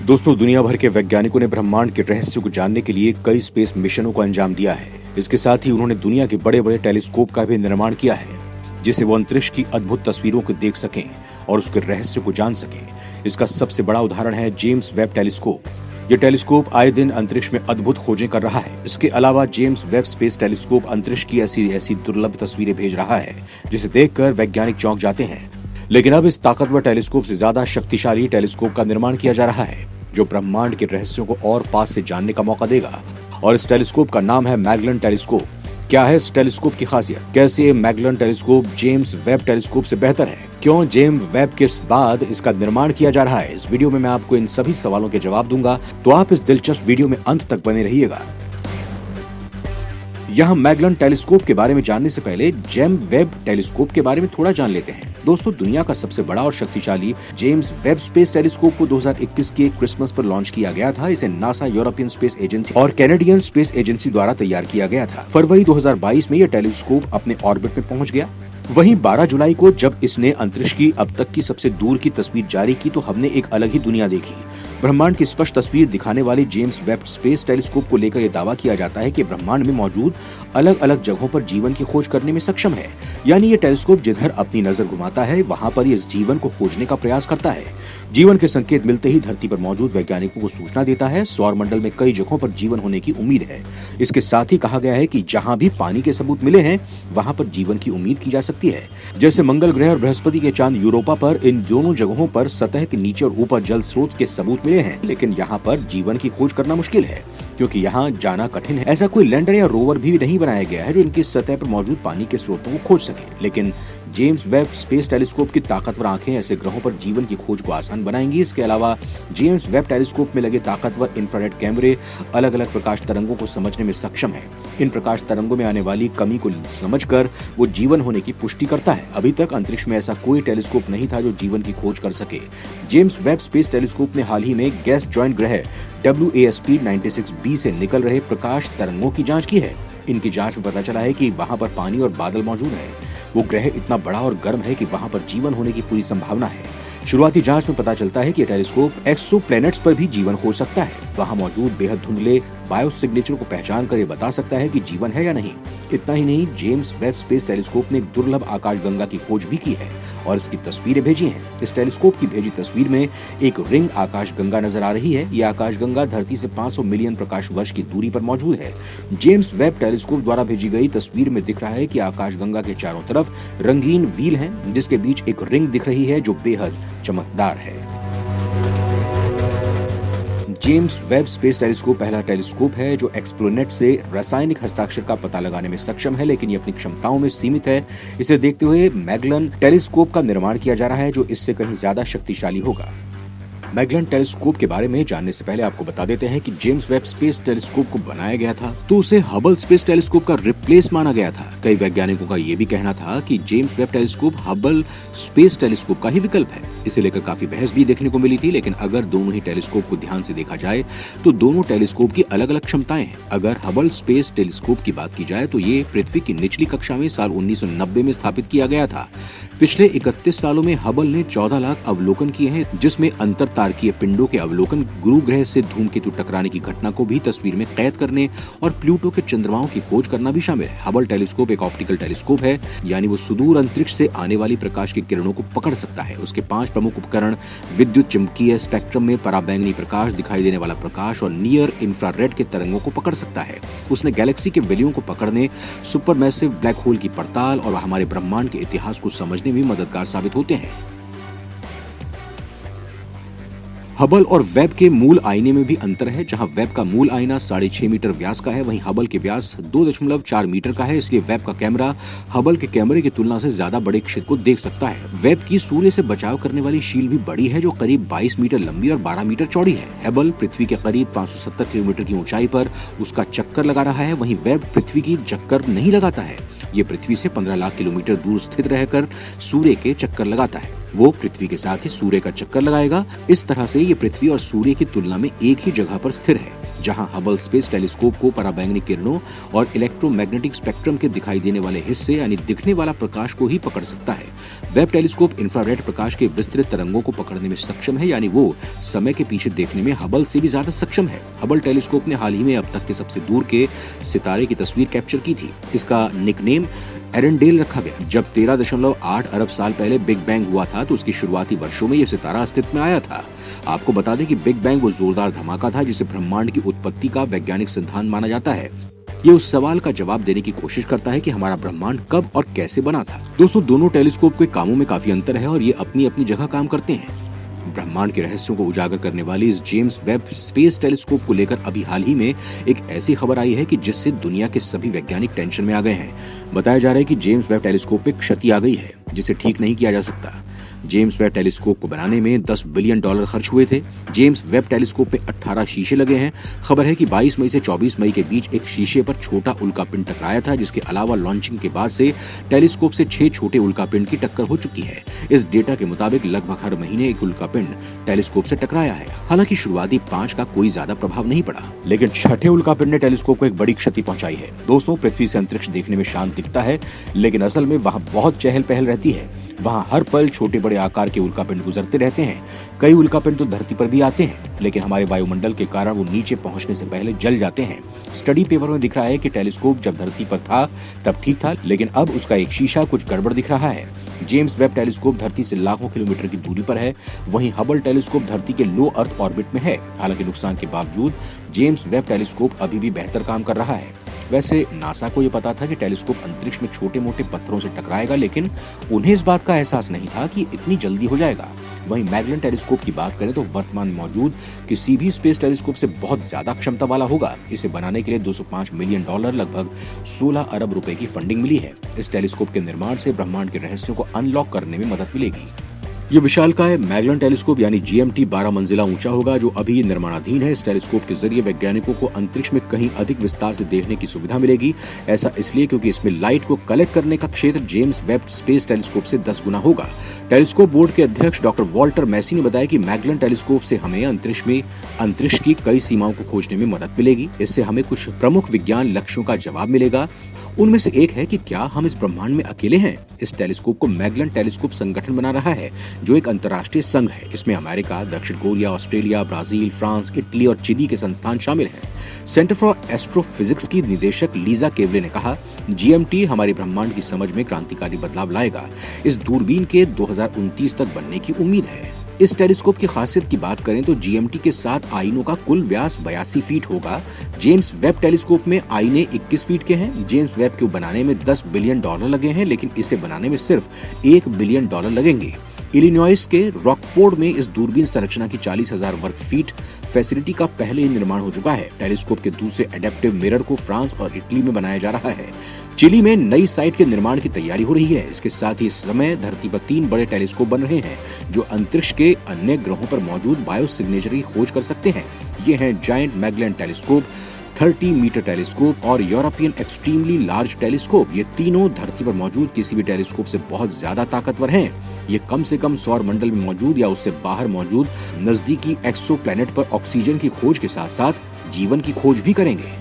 दोस्तों, दुनिया भर के वैज्ञानिकों ने ब्रह्मांड के रहस्य को जानने के लिए कई स्पेस मिशनों को अंजाम दिया है। इसके साथ ही उन्होंने दुनिया के बड़े बड़े टेलीस्कोप का भी निर्माण किया है, जिससे वो अंतरिक्ष की अद्भुत तस्वीरों को देख सकें और उसके रहस्य को जान सकें। इसका सबसे बड़ा उदाहरण है जेम्स वेब टेलीस्कोप। ये टेलीस्कोप आए दिन अंतरिक्ष में अद्भुत खोजें कर रहा है। इसके अलावा जेम्स वेब स्पेस टेलीस्कोप अंतरिक्ष की ऐसी दुर्लभ तस्वीरें भेज रहा है जिसे देखकर वैज्ञानिक चौंक जाते हैं। लेकिन अब इस ताकतवर टेलीस्कोप से ज्यादा शक्तिशाली टेलीस्कोप का निर्माण किया जा रहा है, जो ब्रह्मांड के रहस्यों को और पास से जानने का मौका देगा। और इस टेलीस्कोप का नाम है मैगलन टेलीस्कोप। क्या है इस टेलीस्कोप की खासियत? कैसे ये Magellan telescope James Webb telescope से बेहतर है? क्यों जेम्स वेब के बाद इसका निर्माण किया जा रहा है? इस वीडियो में मैं आपको इन सभी सवालों के जवाब दूंगा, तो आप इस दिलचस्प वीडियो में अंत तक बने रहिएगा। यहाँ मैगलन टेलीस्कोप के बारे में जानने से पहले जेम्स वेब टेलीस्कोप के बारे में थोड़ा जान लेते हैं। दोस्तों, दुनिया का सबसे बड़ा और शक्तिशाली जेम्स वेब स्पेस टेलीस्कोप को 2021 के क्रिसमस पर लॉन्च किया गया था। इसे नासा, यूरोपियन स्पेस एजेंसी और कैनेडियन स्पेस एजेंसी द्वारा तैयार किया गया था। फरवरी 2022 में यह टेलीस्कोप अपने ऑर्बिट में पहुंच गया। वहीं 12 जुलाई को जब इसने अंतरिक्ष की अब तक की सबसे दूर की तस्वीर जारी की, तो हमने एक अलग ही दुनिया देखी। ब्रह्मांड की स्पष्ट तस्वीर दिखाने वाले जेम्स वेब स्पेस टेलीस्कोप को लेकर यह दावा किया जाता है कि ब्रह्मांड में मौजूद अलग अलग जगहों पर जीवन की खोज करने में सक्षम है। यानी ये टेलीस्कोप जिधर अपनी नजर घुमाता है, वहां पर इस जीवन को खोजने का प्रयास करता है। जीवन के संकेत मिलते ही धरती पर मौजूद वैज्ञानिकों को सूचना देता है। सौर मंडल में कई जगहों पर जीवन होने की उम्मीद है। इसके साथ ही कहा गया है कि जहां भी पानी के सबूत मिले हैं, वहां पर जीवन की उम्मीद की जा सकती है। जैसे मंगल ग्रह और बृहस्पति के चांद यूरोपा पर, इन दोनों जगहों पर सतह के नीचे और ऊपर जल स्रोत के सबूत मिले हैं, लेकिन यहाँ पर जीवन की खोज करना मुश्किल है, क्योंकि यहाँ जाना कठिन है। ऐसा कोई लैंडर या रोवर भी नहीं बनाया गया है जो इनकी सतह पर मौजूद पानी के स्रोतों को खोज सके। लेकिन जेम्स वेब स्पेस टेलीस्कोप की ताकतवर आंखें ऐसे ग्रहों पर जीवन की खोज को आसान बनाएंगी। इसके अलावा जेम्स वेब टेलीस्कोप में लगे ताकतवर इंफ्रारेड कैमरे अलग अलग प्रकाश तरंगों को समझने में सक्षम है। इन प्रकाश तरंगों में आने वाली कमी को समझकर वो जीवन होने की पुष्टि करता है। अभी तक अंतरिक्ष में ऐसा कोई टेलीस्कोप नहीं था जो जीवन की खोज कर सके। जेम्स वेब स्पेस टेलीस्कोप ने हाल ही में गैस जॉइंट ग्रह WASP 96b से निकल रहे प्रकाश तरंगों की जांच की है। इनकी जांच में पता चला है कि वहां पर पानी और बादल मौजूद है। वो ग्रह इतना बड़ा और गर्म है कि वहां पर जीवन होने की पूरी संभावना है। शुरुआती जांच में पता चलता है कि टेलीस्कोप एक्सोप्लैनेट्स पर भी जीवन खोज सकता है। वहां मौजूद बेहद धुंधले बायो सिग्नेचर को पहचान कर ये बता सकता है कि जीवन है या नहीं। इतना ही नहीं, जेम्स वेब स्पेस टेलीस्कोप ने एक दुर्लभ आकाशगंगा की खोज भी की है और इसकी तस्वीरें भेजी हैं। इस टेलीस्कोप की भेजी तस्वीर में एक रिंग आकाशगंगा नजर आ रही है। यह आकाशगंगा धरती से 500 मिलियन प्रकाश वर्ष की दूरी पर मौजूद है। जेम्स वेब टेलीस्कोप द्वारा भेजी गई तस्वीर में दिख रहा है कि आकाशगंगा के चारों तरफ रंगीन व्हील हैं, जिसके बीच एक रिंग दिख रही है जो बेहद चमकदार है। जेम्स वेब स्पेस टेलीस्कोप पहला टेलीस्कोप है जो एक्सप्लोनेट से रासायनिक हस्ताक्षर का पता लगाने में सक्षम है, लेकिन ये अपनी क्षमताओं में सीमित है। इसे देखते हुए मैगलन टेलीस्कोप का निर्माण किया जा रहा है, जो इससे कहीं ज्यादा शक्तिशाली होगा। मैगलन टेलीस्कोप के बारे में जानने से पहले आपको बता देते हैं कि जेम्स वेब स्पेस टेलीस्कोप को बनाया गया था तो उसे हबल स्पेस टेलीस्कोप का रिप्लेस माना गया था। कई वैज्ञानिकों का ये भी कहना था कि James Webb telescope Hubble space telescope का ही विकल्प है। इसे लेकर काफी बहस भी देखने को मिली थी, लेकिन अगर दोनों ही टेलीस्कोप को ध्यान से देखा जाए तो दोनों टेलीस्कोप की अलग अलग क्षमताएं हैं। अगर हबल स्पेस टेलीस्कोप की बात की जाए तो ये पृथ्वी की निचली कक्षा में साल 1990 में स्थापित किया गया था। पिछले 31 सालों में हबल ने 14 लाख अवलोकन किए हैं, जिसमें अंतर तारकीय पिंडों के अवलोकन, गुरु ग्रह से धूमकेतु टकराने की घटना को भी तस्वीर में कैद करने और प्लूटो के चंद्रमाओं की खोज करना भी शामिल है। हबल टेलीस्कोप एक ऑप्टिकल टेलीस्कोप है, यानी वो सुदूर अंतरिक्ष से आने वाली प्रकाश की किरणों को पकड़ सकता है। उसके 5 प्रमुख उपकरण विद्युत चुम्बकीय स्पेक्ट्रम में पराबैंगनी प्रकाश, दिखाई देने वाला प्रकाश और नियर इंफ्रारेड के तरंगों को पकड़ सकता है। उसने गैलेक्सी के विलियों को पकड़ने, सुपरमैसिव ब्लैक होल की पड़ताल और हमारे ब्रह्मांड के इतिहास को समझने भी मददगार साबित होते हैं। हबल और वेब के मूल आईने में भी अंतर है। जहां वेब का मूल आईना 6.5 मीटर व्यास का है, वहीं हबल के व्यास 2.4 मीटर का है। इसलिए वेब का कैमरा हबल के कैमरे की तुलना से ज्यादा बड़े क्षेत्र को देख सकता है। वेब की सूर्य से बचाव करने वाली शील भी बड़ी है, जो करीब 22 मीटर लंबी और 12 मीटर चौड़ी है। हबल पृथ्वी के करीब 570 किलोमीटर की ऊंचाई पर उसका चक्कर लगा रहा है, वहीं वेब पृथ्वी की चक्कर नहीं लगाता है। ये पृथ्वी से 15 लाख किलोमीटर दूर स्थित रहकर सूर्य के चक्कर लगाता है। वो पृथ्वी के साथ ही सूर्य का चक्कर लगाएगा। इस तरह से ये पृथ्वी और सूर्य की तुलना में एक ही जगह पर स्थिर है। जहां हबल स्पेस टेलीस्कोप को पराबैंगनी किरणों और इलेक्ट्रोमैग्नेटिक स्पेक्ट्रम के दिखाई देने वाले हिस्से यानी दिखने वाला प्रकाश को ही पकड़ सकता है, वेब टेलीस्कोप इंफ्रारेड प्रकाश के विस्तृत तरंगों को पकड़ने में सक्षम है, यानी वो समय के पीछे देखने में हबल से भी ज्यादा सक्षम है। हबल टेलीस्कोप ने हाल ही में अब तक के सबसे दूर के सितारे की तस्वीर कैप्चर की थी। इसका निकनेम एरेंडेल रखा गया। जब 13.8 अरब साल पहले बिग बैंग हुआ था तो उसकी शुरुआती वर्षों में यह सितारा अस्तित्व में आया था। आपको बता दें कि बिग बैंग वो जोरदार धमाका था जिसे ब्रह्मांड की उत्पत्ति का वैज्ञानिक सिद्धांत माना जाता है। ये उस सवाल का जवाब देने की कोशिश करता है कि हमारा ब्रह्मांड कब और कैसे बना था। दोस्तों, दोनों टेलीस्कोप के कामों में काफी अंतर है और ये अपनी अपनी जगह काम करते हैं। ब्रह्मांड के रहस्यों को उजागर करने वाली इस जेम्स वेब स्पेस टेलीस्कोप को लेकर अभी हाल ही में एक ऐसी खबर आई है कि जिससे दुनिया के सभी वैज्ञानिक टेंशन में आ गए हैं। बताया जा रहा है कि जेम्स वेब टेलीस्कोप में क्षति आ गई है जिसे ठीक नहीं किया जा सकता। जेम्स वेब टेलीस्कोप को बनाने में $10 बिलियन खर्च हुए थे। जेम्स वेब टेलीस्कोप में 18 शीशे लगे हैं। खबर है कि 22 मई से 24 मई के बीच एक शीशे पर छोटा उल्कापिंड टकराया था, जिसके अलावा लॉन्चिंग के बाद से टेलीस्कोप से 6 छोटे उल्कापिंड की टक्कर हो चुकी है। इस डेटा के मुताबिक लगभग हर महीने एक उल्कापिंड टेलीस्कोप से टकराया है। हालांकि शुरुआती 5 का कोई ज्यादा प्रभाव नहीं पड़ा, लेकिन छठे उल्कापिंड ने टेलीस्कोप को एक बड़ी क्षति पहुंचाई है। दोस्तों, पृथ्वी से अंतरिक्ष देखने में शांत दिखता है, लेकिन असल में वहाँ बहुत चहल पहल रहती है। वहाँ हर पल छोटे बड़े आकार के उल्कापिंड गुजरते रहते हैं। कई उल्कापिंड तो धरती पर भी आते हैं, लेकिन हमारे वायुमंडल के कारण वो नीचे पहुंचने से पहले जल जाते हैं। स्टडी पेपर में दिख रहा है कि टेलीस्कोप जब धरती पर था तब ठीक था, लेकिन अब उसका एक शीशा कुछ गड़बड़ दिख रहा है। जेम्स वेब टेलीस्कोप धरती से लाखों किलोमीटर की दूरी पर है, वहीं हबल टेलीस्कोप धरती के लो अर्थ ऑर्बिट में है। हालांकि नुकसान के बावजूद जेम्स वेब टेलीस्कोप अभी भी बेहतर काम कर रहा है। वैसे नासा को ये पता था कि टेलीस्कोप अंतरिक्ष में छोटे मोटे पत्थरों से टकराएगा, लेकिन उन्हें इस बात का एहसास नहीं था कि इतनी जल्दी हो जाएगा। वहीं मैगलन टेलीस्कोप की बात करें तो वर्तमान में मौजूद किसी भी स्पेस टेलीस्कोप से बहुत ज्यादा क्षमता वाला होगा। इसे बनाने के लिए $205 मिलियन लगभग 16 अरब रुपए की फंडिंग मिली है। इस टेलीस्कोप के निर्माण से ब्रह्मांड के रहस्यों को अनलॉक करने में मदद मिलेगी। ये विशालकाय मैगलन टेलीस्कोप यानी GMT 12 मंजिला ऊंचा होगा, जो अभी निर्माणाधीन है। इस टेलीस्कोप के जरिए वैज्ञानिकों को अंतरिक्ष में कहीं अधिक विस्तार से देखने की सुविधा मिलेगी। ऐसा इसलिए क्योंकि इसमें लाइट को कलेक्ट करने का क्षेत्र जेम्स वेब स्पेस टेलीस्कोप से 10 गुना होगा। टेलीस्कोप बोर्ड के अध्यक्ष डॉक्टर वॉल्टर मैसी ने बताया कि मैगलन टेलीस्कोप से हमें अंतरिक्ष की कई सीमाओं को खोजने में मदद मिलेगी। इससे हमें कुछ प्रमुख विज्ञान लक्ष्यों का जवाब मिलेगा। उनमें से एक है कि क्या हम इस ब्रह्मांड में अकेले हैं। इस टेलीस्कोप को मैगलन टेलीस्कोप संगठन बना रहा है, जो एक अंतर्राष्ट्रीय संघ है। इसमें अमेरिका, दक्षिण Korea, Australia, Brazil, France, Italy और चिली के संस्थान शामिल हैं। सेंटर फॉर एस्ट्रोफिजिक्स की निदेशक लीजा केवले ने कहा, GMT हमारे ब्रह्मांड की समझ में क्रांतिकारी बदलाव लाएगा। इस दूरबीन के 2029 तक बनने की उम्मीद है। इस टेलीस्कोप की खासियत की बात करें तो GMT के 7 आईनों का कुल व्यास 82 फीट होगा। जेम्स वेब टेलीस्कोप में आईने 21 फीट के हैं। जेम्स वेब को बनाने में $10 बिलियन लगे हैं, लेकिन इसे बनाने में सिर्फ $1 बिलियन लगेंगे। इलिनॉइस के रॉकफोर्ड में इस दूरबीन संरचना की 40,000 वर्ग फीट फैसिलिटी का पहले ही निर्माण हो चुका है। टेलीस्कोप के दूसरे एडेप्टिव मिरर को फ्रांस और इटली में बनाया जा रहा है। चिली में नई साइट के निर्माण की तैयारी हो रही है। इसके साथ ही इस समय धरती पर 3 बड़े टेलीस्कोप बन रहे हैं, जो अंतरिक्ष के अन्य ग्रहों पर मौजूद बायो सिग्नेचर की खोज कर सकते हैं। ये हैं giant Magellan telescope, 30 metre telescope और यूरोपियन एक्सट्रीमली लार्ज टेलीस्कोप। ये तीनों धरती पर मौजूद किसी भी टेलीस्कोप से बहुत ज्यादा ताकतवर हैं। ये कम से कम सौर मंडल में मौजूद या उससे बाहर मौजूद नजदीकी एक्सोप्लैनेट पर ऑक्सीजन की खोज के साथ साथ जीवन की खोज भी करेंगे।